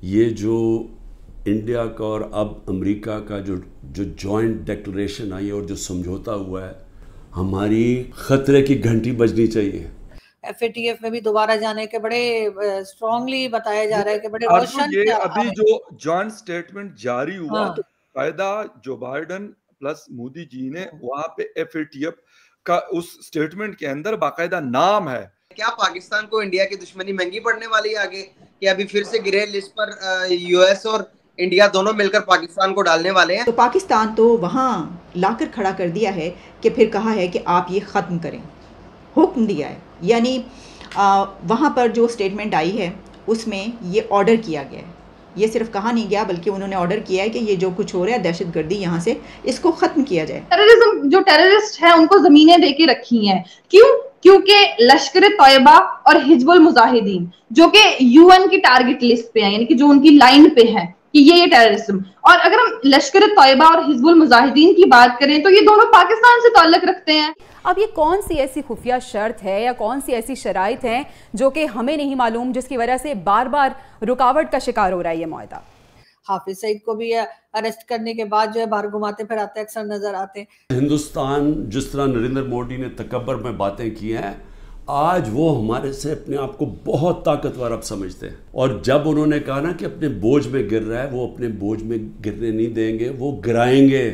ये जो इंडिया का और अब अमेरिका का जो जो जॉइंट डिक्लेरेशन आई है और जो समझौता हुआ है, हमारी खतरे की घंटी बजनी चाहिए। FATF में भी दोबारा जाने के बड़े स्ट्रांगली बताया जा रहा है कि बड़े अर्जुन, रोशन ये आ अभी रहे जो जॉइंट स्टेटमेंट जारी हुआ हाँ। तो कायदा जो बाइडन प्लस मोदी जी ने वहां पे FATF का उस स्टेटमेंट के अंदर बाकायदा नाम है। क्या पाकिस्तान को इंडिया की दुश्मनी महंगी पड़ने वाली है आगे, कि अभी फिर से ग्रे लिस्ट पर US और इंडिया दोनों मिलकर पाकिस्तान को डालने वाले हैं? तो पाकिस्तान तो वहाँ लाकर खड़ा कर दिया है कि फिर कहा है कि आप ये ख़त्म करें, हुक्म दिया है। यानी वहाँ पर जो स्टेटमेंट आई है उसमें ये ऑर्डर किया गया है, ये सिर्फ कहा नहीं गया बल्कि उन्होंने ऑर्डर किया है कि ये जो कुछ हो रहा है दहशतगर्दी यहाँ से इसको ख़त्म किया जाए। टेररिज्म, जो टेररिस्ट है उनको ज़मीनें देके रखी हैं, क्यों? क्योंकि लश्कर तैयबा और हिजबुल मुजाहिदीन जो कि UN की टारगेट लिस्ट पे हैं, यानी कि जो उनकी लाइन पे है कि ये टेररिज्म। और अगर हम लश्कर तैयबा और हिजबुल मुजाहिदीन की बात करें तो ये दोनों पाकिस्तान से ताल्लुक रखते हैं। अब ये कौन सी ऐसी खुफिया शर्त है या कौन सी ऐसी शराइत हैं जो कि हमें नहीं मालूम, जिसकी वजह से बार बार रुकावट का शिकार हो रहा है ये मुआहदा? हाफिज सईद को भी अरेस्ट करने के बाद जो है बाहर घुमाते फिराते अक्सर नजर आते हैं। हिंदुस्तान जिस तरह नरेंद्र मोदी ने तकब्बर में बातें की हैं, आज वो हमारे से अपने आप को बहुत ताकतवर अब समझते हैं। और जब उन्होंने कहा ना कि अपने बोझ में गिर रहा है, वो अपने बोझ में गिरने नहीं देंगे, वो गिराएंगे।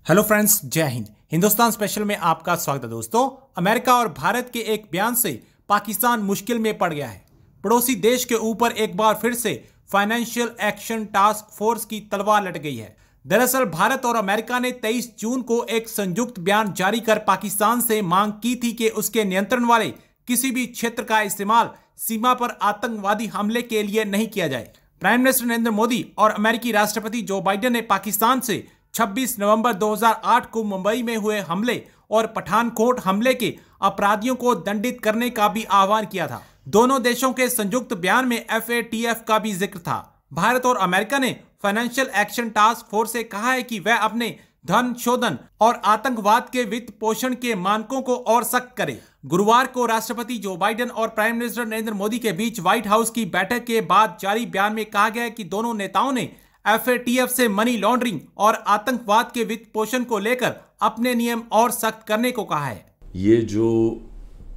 हेलो फ्रेंड्स, जय हिंद। हिंदुस्तान स्पेशल में आपका स्वागत है। दोस्तों, अमेरिका और भारत के एक बयान से पाकिस्तान मुश्किल में पड़ गया है। पड़ोसी देश के ऊपर एक बार फिर से फाइनेंशियल एक्शन टास्क फोर्स की तलवार लट गई है। दरअसल भारत और अमेरिका ने 23 जून को एक संयुक्त बयान जारी कर पाकिस्तान से मांग की थी कि उसके नियंत्रण वाले किसी भी क्षेत्र का इस्तेमाल सीमा पर आतंकवादी हमले के लिए नहीं किया जाए। प्राइम मिनिस्टर नरेंद्र मोदी और अमेरिकी राष्ट्रपति जो बाइडेन ने पाकिस्तान से 26 नवंबर 2008 को मुंबई में हुए हमले और पठानकोट हमले के अपराधियों को दंडित करने का भी आह्वान किया था। दोनों देशों के संयुक्त बयान में FATF का भी जिक्र था। भारत और अमेरिका ने फाइनेंशियल एक्शन टास्क फोर्स से कहा है कि वह अपने धन शोधन और आतंकवाद के वित्त पोषण के मानकों को और सख्त करे। गुरुवार को राष्ट्रपति जो बाइडेन और प्राइम मिनिस्टर नरेंद्र मोदी के बीच व्हाइट हाउस की बैठक के बाद जारी बयान में कहा गया है कि दोनों नेताओं ने FATF से मनी लॉन्ड्रिंग और आतंकवाद के वित्त पोषण को लेकर अपने नियम और सख्त करने को कहा है। ये जो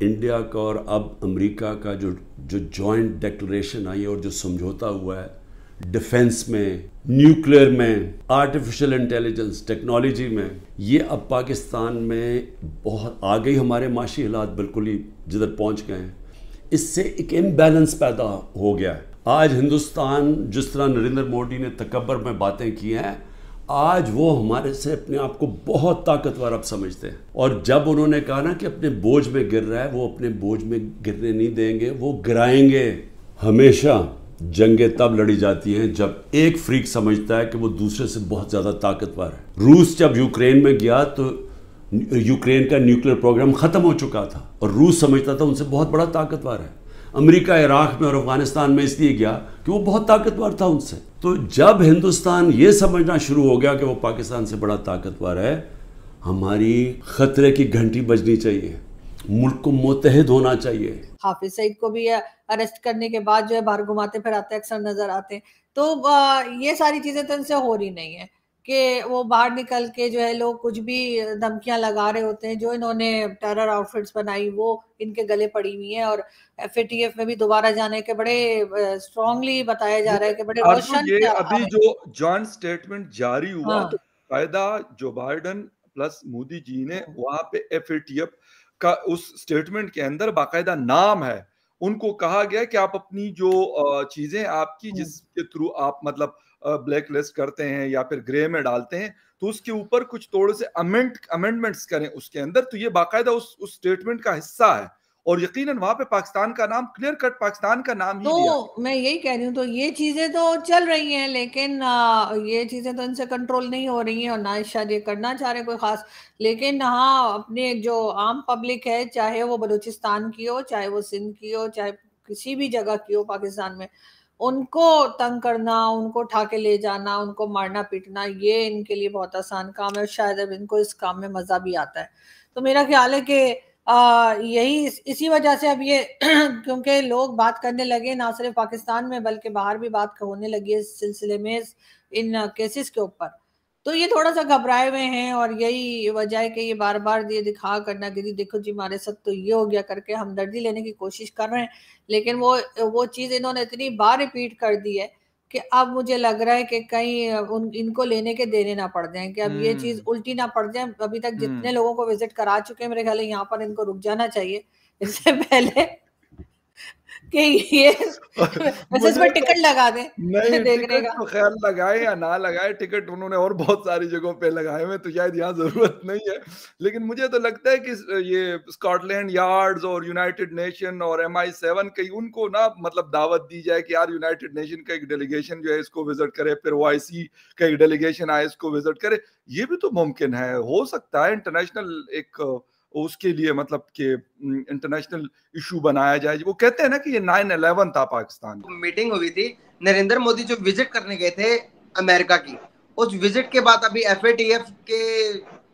इंडिया का और अब अमेरिका का जो जो जॉइंट डिक्लेरेशन आई है और जो समझौता हुआ है, डिफेंस में, न्यूक्लियर में, आर्टिफिशियल इंटेलिजेंस टेक्नोलॉजी में, ये अब पाकिस्तान में बहुत आ गई। हमारे माशी हालात बिल्कुल ही जिधर पहुंच गए हैं, इससे एक इम्बैलेंस पैदा हो गया है। आज हिंदुस्तान जिस तरह नरेंद्र मोदी ने तकब्बर में बातें की हैं, आज वो हमारे से अपने आप को बहुत ताकतवर अब समझते हैं। और जब उन्होंने कहा ना कि अपने बोझ में गिर रहा है, वो अपने बोझ में गिरने नहीं देंगे, वो गिराएंगे। हमेशा जंगें तब लड़ी जाती हैं जब एक फ्रीक समझता है कि वो दूसरे से बहुत ज़्यादा ताकतवर है। रूस जब यूक्रेन में गया तो यूक्रेन का न्यूक्लियर प्रोग्राम ख़त्म हो चुका था और रूस समझता था उनसे बहुत बड़ा ताकतवर है। अमेरिका इराक में और अफगानिस्तान में इसलिए गया कि वो बहुत ताकतवर था उनसे। तो जब हिंदुस्तान ये समझना शुरू हो गया कि वो पाकिस्तान से बड़ा ताकतवर है, हमारी खतरे की घंटी बजनी चाहिए, मुल्क को मुत्तहिद होना चाहिए। हाफिज सईद को भी अरेस्ट करने के बाद जो है बाहर घुमाते फिराते अक्सर नजर आते हैं। तो ये सारी चीजें तो इनसे हो रही नहीं है कि वो बाहर निकल के जो है लोग कुछ भी धमकियां लगा रहे होते हैं। जो इन्होंने टेरर आउटफिट्स बनाई वो इनके गले पड़ी हुई है। और FATF में भी दोबारा जाने के बड़े स्ट्रांगली बताया जा रहा है कि बड़े रोशन ये अभी जो जॉइंट स्टेटमेंट जारी हुआ तो कायदा जो बाइडन प्लस मोदी जी ने वहां पे FATF का उस स्टेटमेंट के अंदर बाकायदा नाम है। उनको कहा गया कि आप अपनी जो चीजें आपकी जिसके थ्रू आप मतलब ब्लैक लिस्ट करते हैं या फिर ग्रे में डालते हैं, तो उसके ऊपर कुछ थोड़े से अमेंडमेंट्स करें उसके अंदर। तो ये बाकायदा उस स्टेटमेंट का हिस्सा है और यकीनन वहां पे पाकिस्तान का नाम क्लियर कट पाकिस्तान का नाम ही लिया। तो मैं यही कह रही हूँ, तो ये चीजें तो चल रही हैं, लेकिन ये चीजें तो इनसे कंट्रोल नहीं हो रही हैं और ना शायद ये करना चाह रहे कोई खास। लेकिन हाँ, अपने जो आम पब्लिक है, चाहे वो बलूचिस्तान की हो, चाहे वो सिंध की हो, चाहे किसी भी जगह की हो पाकिस्तान में, उनको तंग करना, उनको उठा के ले जाना, उनको मारना पीटना, ये इनके लिए बहुत आसान काम है। शायद अब इनको इस काम में मजा भी आता है। तो मेरा ख्याल है कि यही इसी वजह से अब ये क्योंकि लोग बात करने लगे ना सिर्फ पाकिस्तान में बल्कि बाहर भी बात होने लगी है इस सिलसिले में इन केसेस के ऊपर, तो ये थोड़ा सा घबराए हुए हैं और यही वजह है कि ये बार बार ये दिखा करना कि देखो जी हमारे साथ तो ये हो गया करके हमदर्दी लेने की कोशिश कर रहे हैं, लेकिन वो चीज इन्होंने इतनी बार रिपीट कर दी है कि अब मुझे लग रहा है कि कहीं इनको लेने के देने ना पड़ जाए, कि अब ये चीज उल्टी ना पड़ जाए। अभी तक जितने लोगों को विजिट करा चुके हैं मेरे ख्याल है यहाँ पर इनको रुक जाना चाहिए इससे पहले कि ये वैसे इसमें टिकट लगा दें नहीं देखने टिकट का। तो खैर लगाए या ना लगाए, टिकट उन्होंने और बहुत सारी जगहों पे लगाए हुए, तो शायद यहाँ जरूरत नहीं है। लेकिन मुझे तो लगता है कि ये स्कॉटलैंड यार्ड्स और यूनाइटेड नेशन और MI7 कहीं उनको ना मतलब दावत दी जाए कि यार यूनाइटेड नेशन का एक डेलीगेशन जो है इसको विजिट करे, फिर OIC का एक डेलीगेशन आए इसको विजिट करे, ये भी तो मुमकिन है, हो सकता है इंटरनेशनल एक उसके लिए मतलब कि इंटरनेशनल इशू बनाया जाए। वो कहते हैं ना कि ये 9/11 था पाकिस्तान में। मीटिंग हुई थी, नरेंद्र मोदी जो विजिट करने गए थे अमेरिका की, उस विजिट के बाद अभी FATF के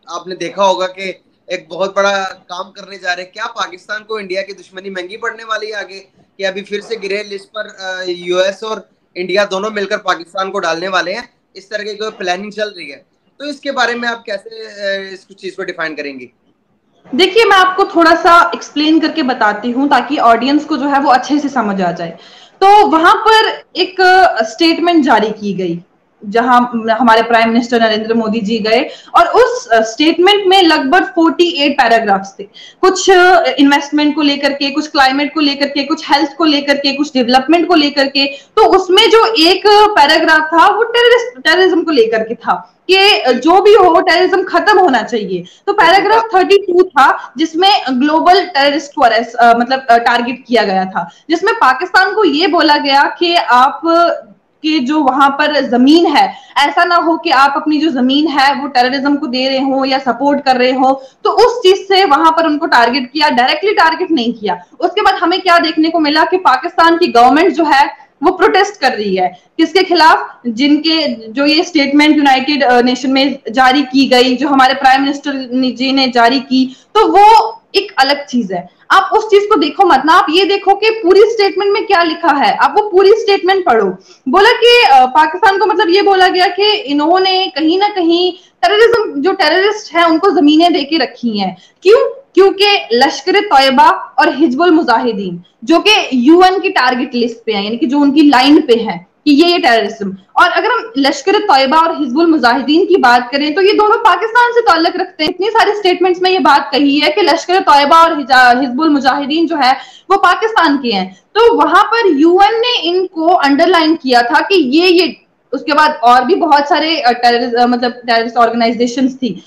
आपने देखा होगा कि एक बहुत बड़ा काम करने जा रहे हैं। क्या पाकिस्तान को इंडिया की दुश्मनी महंगी पड़ने वाली है आगे, कि अभी फिर से ग्रे लिस्ट पर US और इंडिया दोनों मिलकर पाकिस्तान को डालने वाले हैं, इस तरह की कोई प्लानिंग चल रही है? तो इसके बारे में आप कैसे इस चीज को डिफाइन करेंगी? देखिए, मैं आपको थोड़ा सा एक्सप्लेन करके बताती हूँ ताकि ऑडियंस को जो है वो अच्छे से समझ आ जाए। तो वहां पर एक स्टेटमेंट जारी की गई जहां हमारे प्राइम मिनिस्टर नरेंद्र मोदी जी गए, और उस स्टेटमेंट में लगभग 48 पैराग्राफ्स थे। कुछ इन्वेस्टमेंट को लेकर के, कुछ क्लाइमेट को लेकर के, कुछ हेल्थ को लेकर के, कुछ डेवलपमेंट को लेकर के। तो उसमें जो एक पैराग्राफ था वो टेररिज्म को लेकर के था कि जो भी हो टेररिज्म खत्म होना चाहिए। तो पैराग्राफ 32 था जिसमें ग्लोबल टेररिस्ट को मतलब टारगेट किया गया था, जिसमें पाकिस्तान को ये बोला गया कि आप कि जो वहां पर जमीन है, ऐसा ना हो कि आप अपनी जो जमीन है वो टेररिज्म को दे रहे हो या सपोर्ट कर रहे हो। तो उस चीज से वहां पर उनको टारगेट किया, डायरेक्टली टारगेट नहीं किया। उसके बाद हमें क्या देखने को मिला कि पाकिस्तान की गवर्नमेंट जो है वो प्रोटेस्ट कर रही है किसके खिलाफ, जिनके जो ये स्टेटमेंट यूनाइटेड नेशन में जारी की गई, जो हमारे प्राइम मिनिस्टर जी ने जारी की, तो वो एक अलग चीज है। आप उस चीज को देखो मत ना, आप ये देखो कि पूरी स्टेटमेंट में क्या लिखा है, आप वो पूरी स्टेटमेंट पढ़ो। बोला कि पाकिस्तान को मतलब ये बोला गया कि इन्होंने कहीं ना कहीं टेररिज्म, जो टेररिस्ट है उनको जमीनें देके रखी हैं। क्यों? क्योंकि लश्कर तैयबा और हिजबुल मुजाहिदीन जो कि UN की टारगेट लिस्ट पे है, यानी कि जो उनकी लाइन पे है कि ये टेररिज्म। और अगर हम लश्कर तैयबा और हिजबुल मुजाहिदीन की बात करें तो ये दोनों पाकिस्तान से ताल्लुक रखते हैं। इतनी सारी स्टेटमेंट्स में ये बात कही है कि लश्कर तैयबा और हिजबुल मुजाहिदीन जो है वो पाकिस्तान के हैं। तो वहां पर UN ने इनको अंडरलाइन किया था कि ये उसके बाद और भी बहुत सारे टेररिस्ट ऑर्गेनाइजेशंस थी